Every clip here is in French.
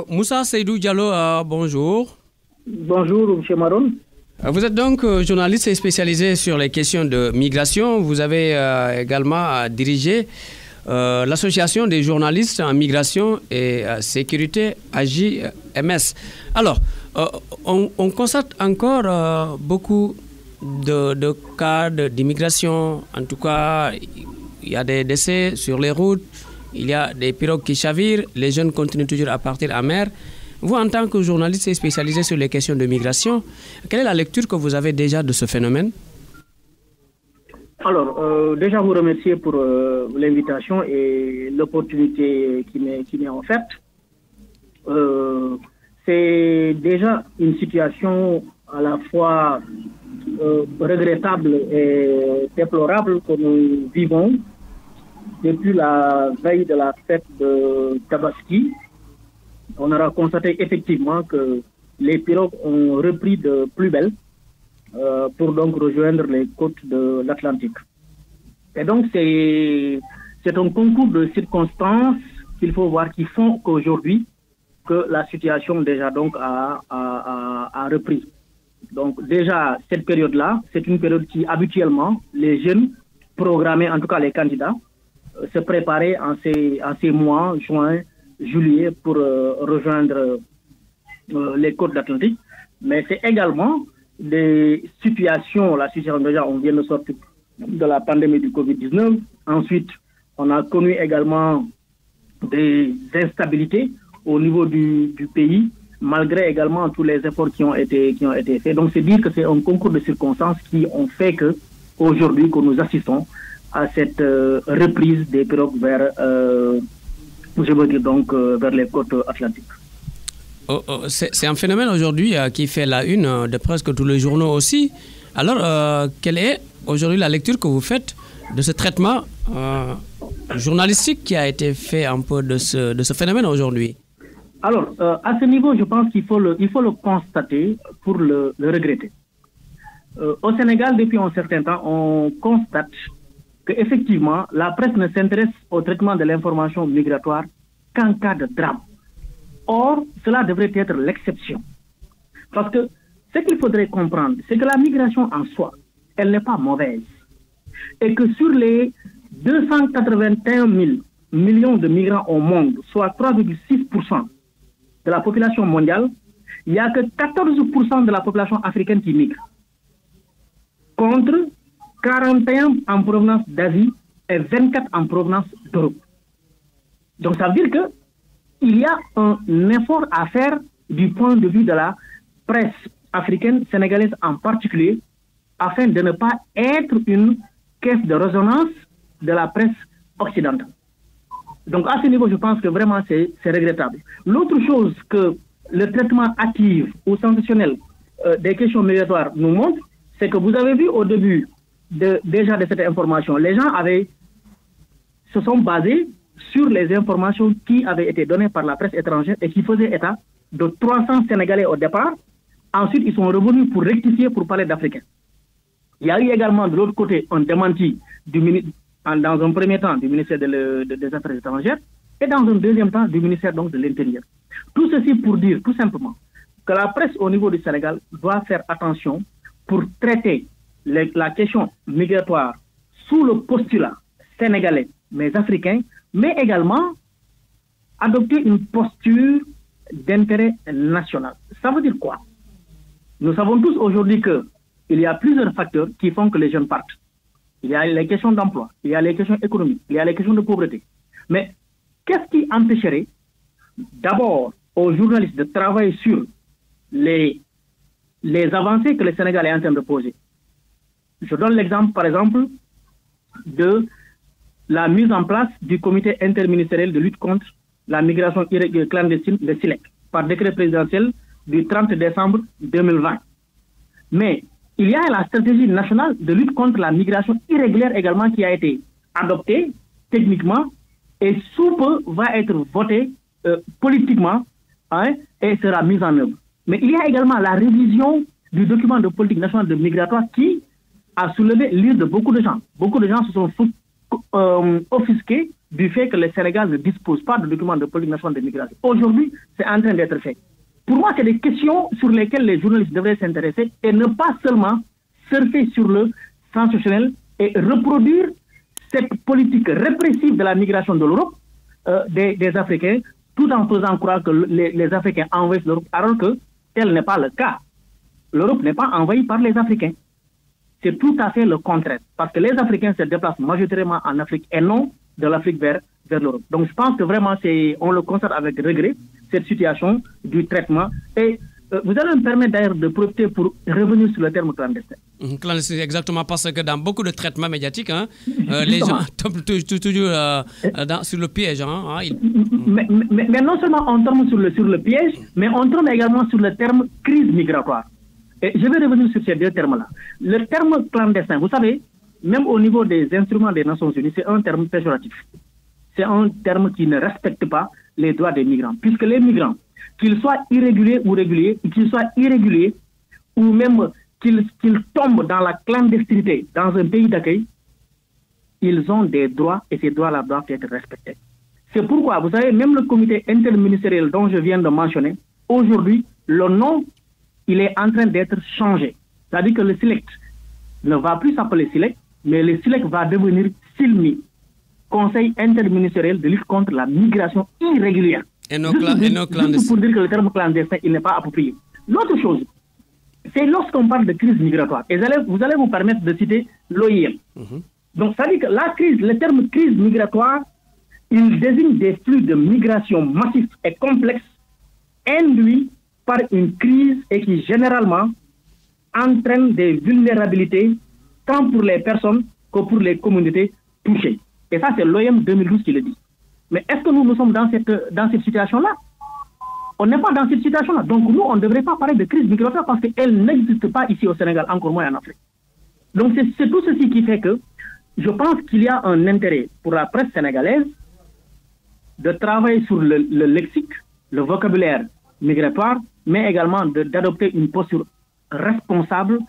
Moussa Seydou Diallo, bonjour. Bonjour, M. Maron. Vous êtes donc journaliste spécialisé sur les questions de migration. Vous avez également dirigé l'association des journalistes en migration et sécurité AJMS. Alors, on constate encore beaucoup de cas d'immigration. En tout cas, il y a des décès sur les routes, il y a des pirogues qui chavirent, les jeunes continuent toujours à partir en mer. Vous, en tant que journaliste spécialisé sur les questions de migration, quelle est la lecture que vous avez déjà de ce phénomène? Alors, déjà vous remercier pour l'invitation et l'opportunité qui m'est offerte. C'est déjà une situation à la fois regrettable et déplorable que nous vivons depuis la veille de la fête de Tabaski. On aura constaté effectivement que les pirogues ont repris de plus belle pour donc rejoindre les côtes de l'Atlantique. Et donc c'est un concours de circonstances qu'il faut voir qui font qu'aujourd'hui que la situation déjà donc a repris. Donc déjà cette période-là, c'est une période qui habituellement les jeunes programmés, en tout cas les candidats, se préparaient en ces mois, juin, juillet, pour rejoindre les côtes de l'Atlantique. Mais c'est également des situations, la situation déjà, on vient de sortir de la pandémie du Covid-19. Ensuite, on a connu également des instabilités au niveau du pays, malgré également tous les efforts qui ont été faits. Donc, c'est dire que c'est un concours de circonstances qui ont fait que, aujourd'hui, que nous assistons à cette reprise des pirogues vers, je veux dire donc, vers les côtes atlantiques. C'est un phénomène aujourd'hui qui fait la une de presque tous les journaux aussi. Alors, quelle est aujourd'hui la lecture que vous faites de ce traitement journalistique qui a été fait un peu de ce phénomène aujourd'hui? Alors, à ce niveau, je pense qu'il faut le constater pour le regretter. Au Sénégal, depuis un certain temps, on constate qu'effectivement, la presse ne s'intéresse au traitement de l'information migratoire qu'en cas de drame. Or, cela devrait être l'exception. Parce que ce qu'il faudrait comprendre, c'est que la migration en soi, elle n'est pas mauvaise. Et que sur les 281 000 millions de migrants au monde, soit 3,6% de la population mondiale, il n'y a que 14% de la population africaine qui migre. Contre 41 en provenance d'Asie et 24 en provenance d'Europe. Donc ça veut dire que il y a un effort à faire du point de vue de la presse africaine, sénégalaise en particulier, afin de ne pas être une caisse de résonance de la presse occidentale. Donc à ce niveau, je pense que vraiment c'est regrettable. L'autre chose que le traitement hâtif ou sensationnel des questions migratoires nous montre, c'est que vous avez vu au début déjà de cette information, les gens se sont basés sur les informations qui avaient été données par la presse étrangère et qui faisaient état de 300 Sénégalais au départ. Ensuite, ils sont revenus pour rectifier, pour parler d'Africains. Il y a eu également de l'autre côté un démenti dans un premier temps du ministère des Affaires étrangères et dans un deuxième temps du ministère donc de l'Intérieur. Tout ceci pour dire tout simplement que la presse au niveau du Sénégal doit faire attention pour traiter la question migratoire sous le postulat sénégalais mais africain, mais également adopter une posture d'intérêt national. Ça veut dire quoi? Nous savons tous aujourd'hui qu'il y a plusieurs facteurs qui font que les jeunes partent. Il y a les questions d'emploi, il y a les questions économiques, il y a les questions de pauvreté. Mais qu'est-ce qui empêcherait d'abord aux journalistes de travailler sur les avancées que le Sénégal est en train de poser? Je donne l'exemple, par exemple, de la mise en place du comité interministériel de lutte contre la migration clandestine, le SILEC, par décret présidentiel du 30 décembre 2020. Mais il y a la stratégie nationale de lutte contre la migration irrégulière également qui a été adoptée techniquement et sous peu va être votée politiquement et sera mise en œuvre. Mais il y a également la révision du document de politique nationale de migratoire qui a soulevé l'ire de beaucoup de gens. Beaucoup de gens se sont offusqués du fait que le Sénégal ne dispose pas de documents de politique nationale de migration. Aujourd'hui, c'est en train d'être fait. Pour moi, c'est des questions sur lesquelles les journalistes devraient s'intéresser et ne pas seulement surfer sur le sensationnel et reproduire cette politique répressive de la migration de l'Europe, des Africains, tout en faisant croire que les Africains envahissent l'Europe, alors que tel n'est pas le cas. L'Europe n'est pas envahie par les Africains. C'est tout à fait le contraire, parce que les Africains se déplacent majoritairement en Afrique et non de l'Afrique vers l'Europe. Donc je pense que vraiment, on le constate avec regret, cette situation du traitement. Et vous allez me permettre d'ailleurs de profiter pour revenir sur le terme clandestin. Clandestin, exactement, parce que dans beaucoup de traitements médiatiques, les gens tombent toujours sur le piège. Mais non seulement on tombe sur le piège, mais on tombe également sur le terme crise migratoire. Et je vais revenir sur ces deux termes-là. Le terme clandestin, vous savez, même au niveau des instruments des Nations Unies, c'est un terme péjoratif. C'est un terme qui ne respecte pas les droits des migrants. Puisque les migrants, qu'ils soient irréguliers ou réguliers, qu'ils soient irréguliers ou même qu'ils tombent dans la clandestinité dans un pays d'accueil, ils ont des droits et ces droits-là doivent être respectés. C'est pourquoi, vous savez, même le comité interministériel dont je viens de mentionner, aujourd'hui, le nom, il est en train d'être changé. C'est-à-dire que le SILEC ne va plus s'appeler SILEC, mais le SILEC va devenir SILMI, Conseil interministériel de lutte contre la migration irrégulière. Et nos clandestins. Pour dire que le terme clandestin, il n'est pas approprié. L'autre chose, c'est lorsqu'on parle de crise migratoire, et vous allez vous permettre de citer l'OIM. Donc, ça veut dire que la crise, le terme crise migratoire, il désigne des flux de migration massifs et complexes induits par une crise et qui généralement entraîne des vulnérabilités tant pour les personnes que pour les communautés touchées. Et ça, c'est l'OIM 2012 qui le dit. Mais est-ce que nous sommes dans cette situation-là? On n'est pas dans cette situation-là. Donc nous, on ne devrait pas parler de crise migratoire parce qu'elle n'existe pas ici au Sénégal, encore moins en Afrique. Donc c'est tout ceci qui fait que je pense qu'il y a un intérêt pour la presse sénégalaise de travailler sur le lexique, le vocabulaire migratoire, mais également d'adopter une posture responsable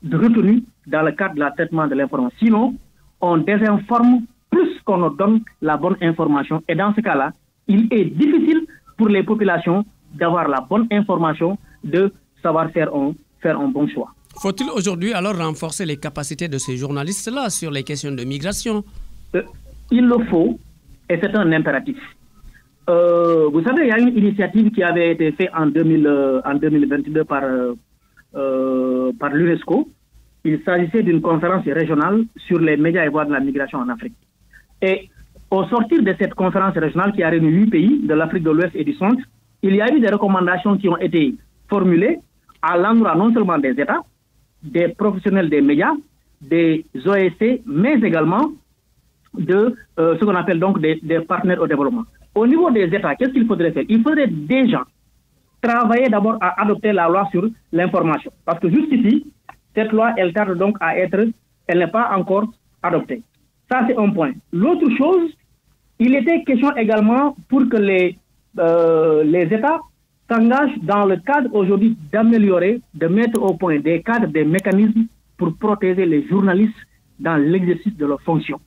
de retenue dans le cadre de la traitement de l'information. Sinon, on désinforme plus qu'on nous donne la bonne information. Et dans ce cas-là, il est difficile pour les populations d'avoir la bonne information, de savoir faire un bon choix. Faut-il aujourd'hui alors renforcer les capacités de ces journalistes-là sur les questions de migration? Il le faut, et c'est un impératif. Vous savez, il y a une initiative qui avait été faite en 2022 par l'UNESCO. Il s'agissait d'une conférence régionale sur les médias et voies de la migration en Afrique. Et au sortir de cette conférence régionale qui a réuni 8 pays de l'Afrique de l'Ouest et du Centre, il y a eu des recommandations qui ont été formulées à l'endroit non seulement des États, des professionnels des médias, des OSC, mais également de ce qu'on appelle donc des partenaires au développement. Au niveau des États, qu'est-ce qu'il faudrait faire? Il faudrait déjà travailler d'abord à adopter la loi sur l'information. Parce que jusqu'ici, cette loi, elle tarde donc elle n'est pas encore adoptée. Ça, c'est un point. L'autre chose, il était question également pour que les États s'engagent dans le cadre aujourd'hui d'améliorer, de mettre au point des cadres, des mécanismes pour protéger les journalistes dans l'exercice de leurs fonctions.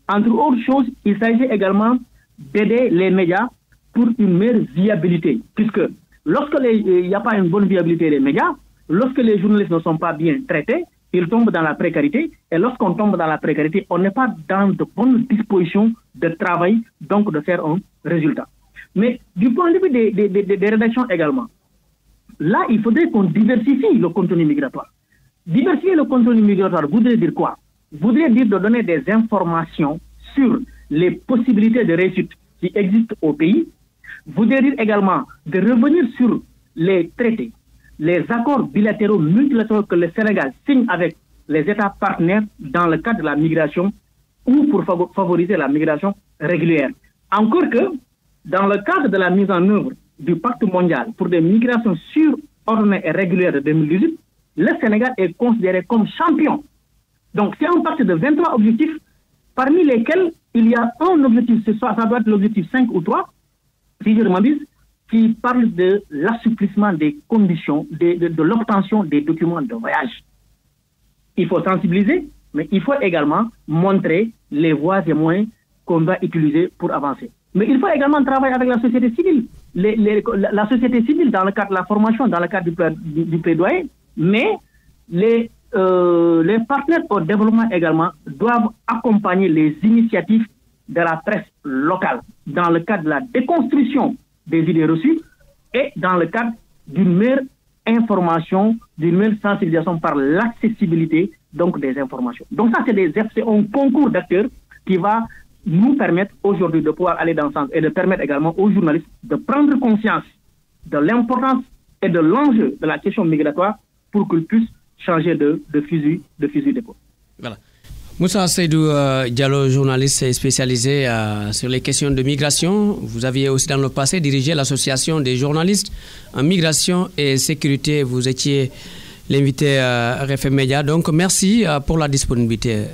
Entre autres choses, il s'agit également d'aider les médias pour une meilleure viabilité, puisque lorsque il n'y a pas une bonne viabilité des médias, lorsque les journalistes ne sont pas bien traités, ils tombent dans la précarité, et lorsqu'on tombe dans la précarité, on n'est pas dans de bonnes dispositions de travail, donc de faire un résultat. Mais du point de vue des rédactions également, là, il faudrait qu'on diversifie le contenu migratoire. Diversifier le contenu migratoire voudrait dire quoi? Voudrait dire de donner des informations sur les possibilités de réussite qui existent au pays, voudrait dire également de revenir sur les traités, les accords bilatéraux, multilatéraux que le Sénégal signe avec les États partenaires dans le cadre de la migration ou pour favoriser la migration régulière. Encore que, dans le cadre de la mise en œuvre du pacte mondial pour des migrations sûres, ordonnées et régulières de 2018, le Sénégal est considéré comme champion. Donc, c'est un pacte de 23 objectifs, parmi lesquels il y a un objectif, ça doit être l'objectif 5 ou 3, si je m'abuse, qui parle de l'assouplissement des conditions, de l'obtention des documents de voyage. Il faut sensibiliser, mais il faut également montrer les voies et moyens qu'on doit utiliser pour avancer. Mais il faut également travailler avec la société civile. La société civile dans le cadre de la formation, dans le cadre du plaidoyer, mais les partenaires au développement également doivent accompagner les initiatives de la presse locale dans le cadre de la déconstruction des idées reçues et dans le cadre d'une meilleure information, d'une meilleure sensibilisation par l'accessibilité donc des informations. Donc ça, c'est un concours d'acteurs qui va nous permettre aujourd'hui de pouvoir aller dans ce sens et de permettre également aux journalistes de prendre conscience de l'importance et de l'enjeu de la question migratoire pour qu'ils puissent changer de fusil d'épaule. Voilà. Moussa Seydou Diallo, journaliste spécialisé sur les questions de migration. Vous aviez aussi dans le passé dirigé l'association des journalistes en migration et sécurité. Vous étiez l'invité RFM Média. Donc merci pour la disponibilité.